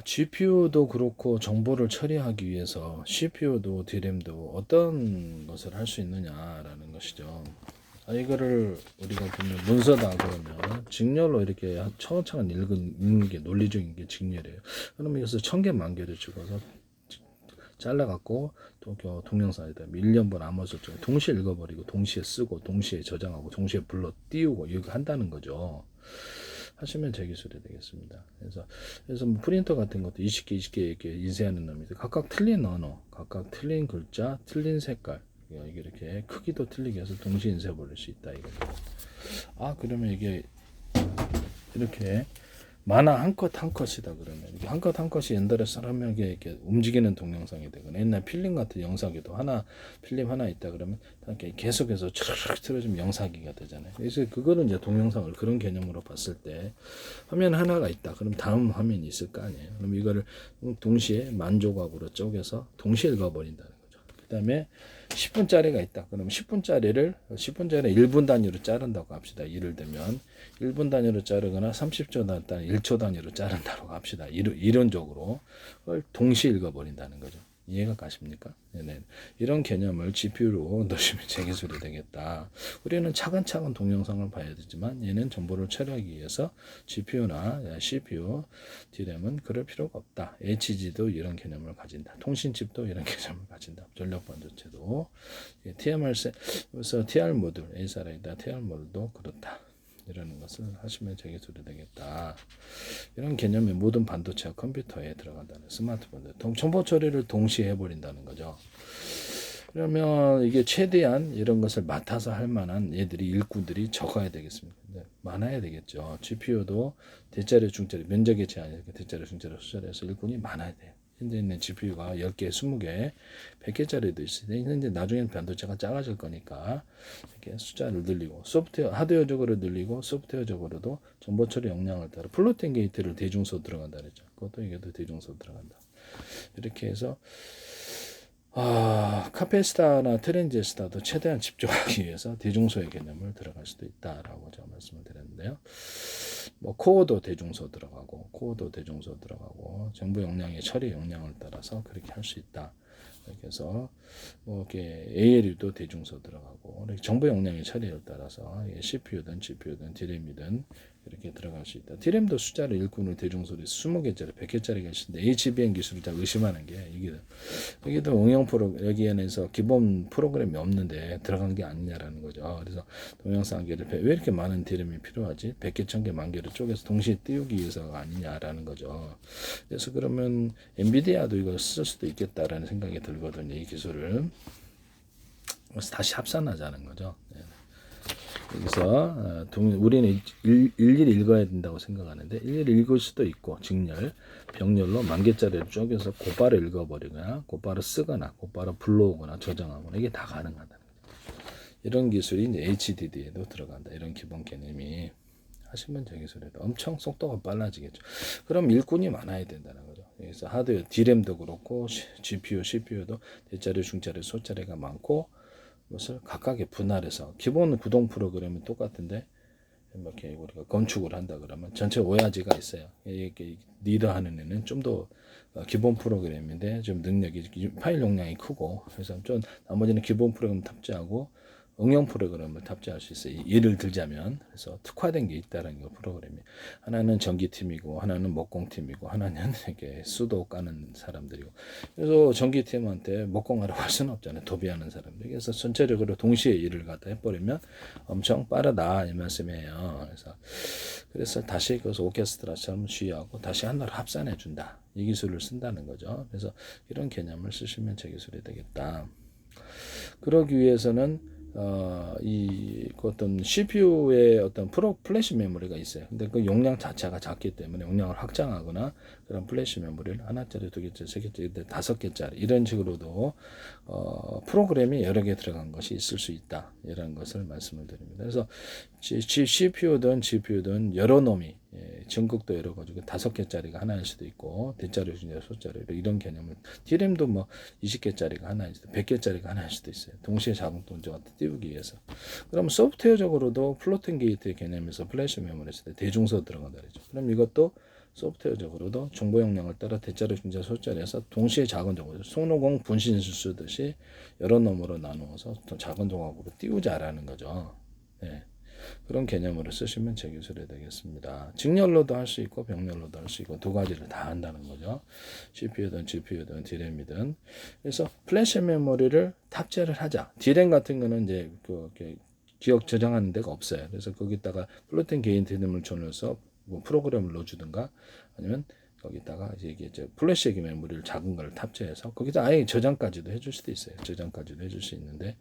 GPU도 그렇고 정보를 처리하기 위해서 CPU도 DRAM도 어떤 것을 할 수 있느냐라는 것이죠. 이거를 우리가 보면 문서다 그러면 직렬로 이렇게 차근차근 읽는 게 논리적인 게 직렬이에요. 그러면 이것을 1000개 만개를 찍어서 잘라갖고 또 동영상에다 1년분 아머스처럼 동시에 읽어버리고 동시에 쓰고 동시에 저장하고 동시에 불러 띄우고 이렇게 한다는 거죠. 하시면 제 기술이 되겠습니다. 그래서 뭐 프린터 같은 것도 20개, 20개 이렇게 인쇄하는 놈인데 각각 틀린 언어, 각각 틀린 글자, 틀린 색깔, 이게 이렇게 크기도 틀리게 해서 동시에 인쇄해 버릴 수 있다 이거죠. 그러면 이게 이렇게 만화 한 컷 한 컷이다 그러면 이게 한 컷 한 컷이 옛날에 사람에게 이렇게 움직이는 동영상이 되거나 옛날 필름 같은 영상에도 필름 하나 있다 그러면 이렇게 계속해서 촤르륵 틀어지면 영상기가 되잖아요. 그래서 그거는 이제 동영상을 그런 개념으로 봤을 때 화면 하나가 있다. 그럼 다음 화면이 있을 거 아니에요. 그럼 이거를 동시에 만조각으로 쪼개서 동시에 읽어버린다는 거죠. 그 다음에 10분짜리가 있다. 그러면 10분짜리를 1분 단위로 자른다고 합시다. 예를 들면 1분 단위로 자르거나 30초 단위, 1초 단위로 자른다고 합시다. 이론적으로 그걸 동시에 읽어버린다는 거죠. 이해가 가십니까? 네네. 이런 개념을 GPU로 넣으시면 제 기술이 되겠다. 우리는 차근차근 동영상을 봐야 되지만 얘는 정보를 처리하기 위해서 GPU나 CPU, DRAM은 그럴 필요가 없다. HG도 이런 개념을 가진다. 통신칩도 이런 개념을 가진다. 전력 반도체도 그래서 TR 모듈, A사라이다 TR 모듈도 그렇다. 이라는 것을 하시면 제 기술이 되겠다. 이런 개념이 모든 반도체와 컴퓨터에 들어간다는 스마트폰들 정보 처리를 동시에 해버린다는 거죠. 그러면 이게 최대한 이런 것을 맡아서 할 만한 일꾼들이 적어야 되겠습니다. 많아야 되겠죠. GPU도 대자리, 중자리, 면적의 제한이 대자리, 중자리, 수자리에서 일꾼이 많아야 돼요. 현재 있는 GPU가 10개, 20개, 100개짜리도 있어요. 근데 나중에는 반도체가 작아질 거니까 이렇게 숫자를 늘리고 하드웨어적으로 늘리고 소프트웨어적으로도 정보 처리 역량을 따라 플로팅 게이트를 대중소 들어간다 그랬죠. 그것도 이게도 대중소 들어간다. 이렇게 해서 카페스타나 트랜지스타도 최대한 집중하기 위해서 대중소의 개념을 들어갈 수도 있다라고 제가 말씀을 드렸는데요. 뭐 코어도 대중소 들어가고 정보 용량의 처리 용량을 따라서 그렇게 할 수 있다. 이렇게 해서 뭐 이렇게 ALU도 대중소 들어가고 이렇게 정보 용량의 처리에 따라서 CPU든 GPU든 DRAM이든 이렇게 들어갈 수 있다. DRAM도 숫자를 일꾼을 대중소리 20개짜리, 100개짜리가 있는데 HBM 기술을 다 의심하는 게 여기도 응용 여기에서 기본 프로그램이 없는데 들어간 게 아니냐라는 거죠. 그래서 동영상기를 왜 이렇게 많은 DRAM이 필요하지? 100개, 1000개, 만개를 쪼개서 동시에 띄우기 위해서가 아니냐라는 거죠. 그래서 그러면 엔비디아도 이걸 쓸 수도 있겠다라는 생각이 들거든요. 이 기술을. 그래서 다시 합산하자는 거죠. 그래서 우리는 일일이 읽어야 된다고 생각하는데 일일이 읽을 수도 있고 직렬, 병렬로 만개짜리를 쪼개서 곧바로 읽어버리거나 곧바로 쓰거나 곧바로 불러오거나 저장하거나 이게 다 가능하다는 거죠. 이런 기술이 이제 HDD에도 들어간다. 이런 기본 개념이 하시면 제 기술에도 엄청 속도가 빨라지겠죠. 그럼 일꾼이 많아야 된다는 거죠. 그래서 하드웨어, DRAM도 그렇고 GPU, CPU도 대자리, 중자리, 소자리가 많고 것을 각각의 분할해서 기본 구동 프로그램은 똑같은데 이렇게 우리가 건축을 한다 그러면 전체 오야지가 있어요. 이렇게 리더하는 애는 좀 더 기본 프로그램인데 좀 능력이 파일 용량이 크고 그래서 좀 나머지는 기본 프로그램 탑재하고 응용 프로그램을 탑재할 수 있어요. 예를 들자면 그래서 특화된 게 있다는 거 프로그램이 하나는 전기팀이고 하나는 목공팀이고 하나는 이렇게 수도 까는 사람들이고 그래서 전기팀한테 목공하라고 할 수는 없잖아요. 도비하는 사람들. 그래서 전체적으로 동시에 일을 갖다 해버리면 엄청 빠르다 이 말씀이에요. 그래서 다시 그래서 오케스트라처럼 주의하고 다시 하나로 합산해 준다. 이 기술을 쓴다는 거죠. 그래서 이런 개념을 쓰시면 제 기술이 되겠다. 그러기 위해서는 그 어떤 CPU의 어떤 플래시 메모리가 있어요. 근데 그 용량 자체가 작기 때문에 용량을 확장하거나 그런 플래시 메모리를 하나짜리, 두 개짜리, 세 개짜리, 5개짜리 이런 식으로도 프로그램이 여러 개 들어간 것이 있을 수 있다. 이런 것을 말씀을 드립니다. 그래서 CPU든 GPU든 여러 놈이 전극도 여러 가지고 5개짜리가 하나일 수도 있고 대자리, 중자리, 소자리 이런 개념을 DRAM도 뭐 20개짜리가 하나일 수도 100개짜리가 하나일 수도 있어요. 동시에 자동 동작을 띄우기 위해서. 그럼 소프트웨어적으로도 플로팅 게이트의 개념에서 플래시 메모리 했을 때 대중소 들어간다 그러죠. 그럼 이것도 소프트웨어적으로도 정보 용량을 따라 대자리, 중자, 소자리에서 동시에 작은 정보, 손오공 분신술 쓰듯이 여러 놈으로 나누어서 더 작은 조각으로 띄우자라는 거죠. 네. 그런 개념으로 쓰시면 제 기술이 되겠습니다. 직렬로도 할 수 있고 병렬로도 할 수 있고 두 가지를 다 한다는 거죠. CPU든 GPU든 DRAM이든. 그래서 플래시 메모리를 탑재를 하자. DRAM 같은 거는 이제 기억 저장하는 데가 없어요. 그래서 거기다가 플로팅 게인 DRAM을 줘서 뭐 프로그램을 넣어주든가 아니면 거기다가 이제 플래시 메모리를 작은 걸 탑재해서 거기다 아예 저장까지도 해줄 수도 있어요. 저장까지도 해줄 수 있는데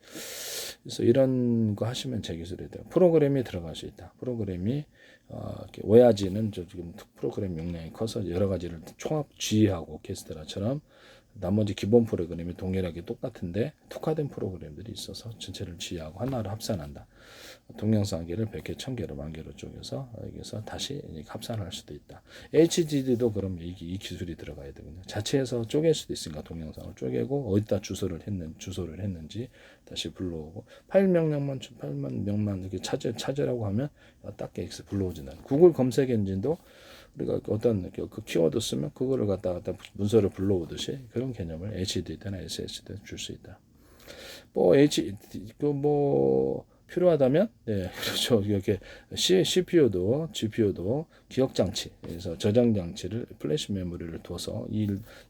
그래서 이런 거 하시면 제 기술이 돼요. 프로그램이 들어갈 수 있다. 프로그램이 이렇게 오야지는 지금 프로그램 용량이 커서 여러 가지를 총합 G하고 오케스트라처럼 나머지 기본 프로그램이 동일하게 똑같은데 특화된 프로그램들이 있어서 전체를 G하고 하나로 합산한다. 동영상기를 100개, 1000개로, 10,000개로 쪼개서 여기서 다시 합산할 수도 있다. HDD도 그럼 이 기술이 들어가야 되거든요. 자체에서 쪼갤 수도 있으니까 동영상을 쪼개고 어디다 주소를 했는지 다시 불러오고 파일 명령만 이렇게 찾으라고 하면 딱 X 불러오지는 않아요. 구글 검색 엔진도 우리가 어떤 그 키워드 쓰면 그거를 갖다 문서를 불러오듯이 그런 개념을 HDD나 SSD에 줄 수 있다. 필요하다면, 네, 그렇죠. 이렇게 CPU도, GPU도 기억 장치에서 저장 장치를 플래시 메모리를 둬서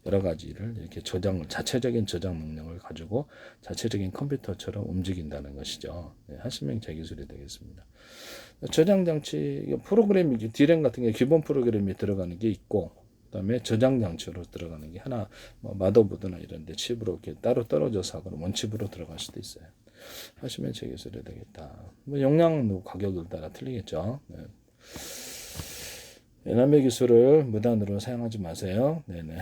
여러 가지를 이렇게 자체적인 저장 능력을 가지고 자체적인 컴퓨터처럼 움직인다는 것이죠. 네, 하시면 제 기술이 되겠습니다. 저장 장치, 프로그램이, DRAM 같은 게 기본 프로그램이 들어가는 게 있고, 그다음에 저장 장치로 들어가는 게 하나, 마더보드나 이런 데 칩으로 이렇게 따로 떨어져서 하거나 원칩으로 들어갈 수도 있어야 하시면 제 기술이 되겠다. 용량 가격을 따라 틀리겠죠. 네. 에나메 기술을 무단으로 사용하지 마세요. 네네.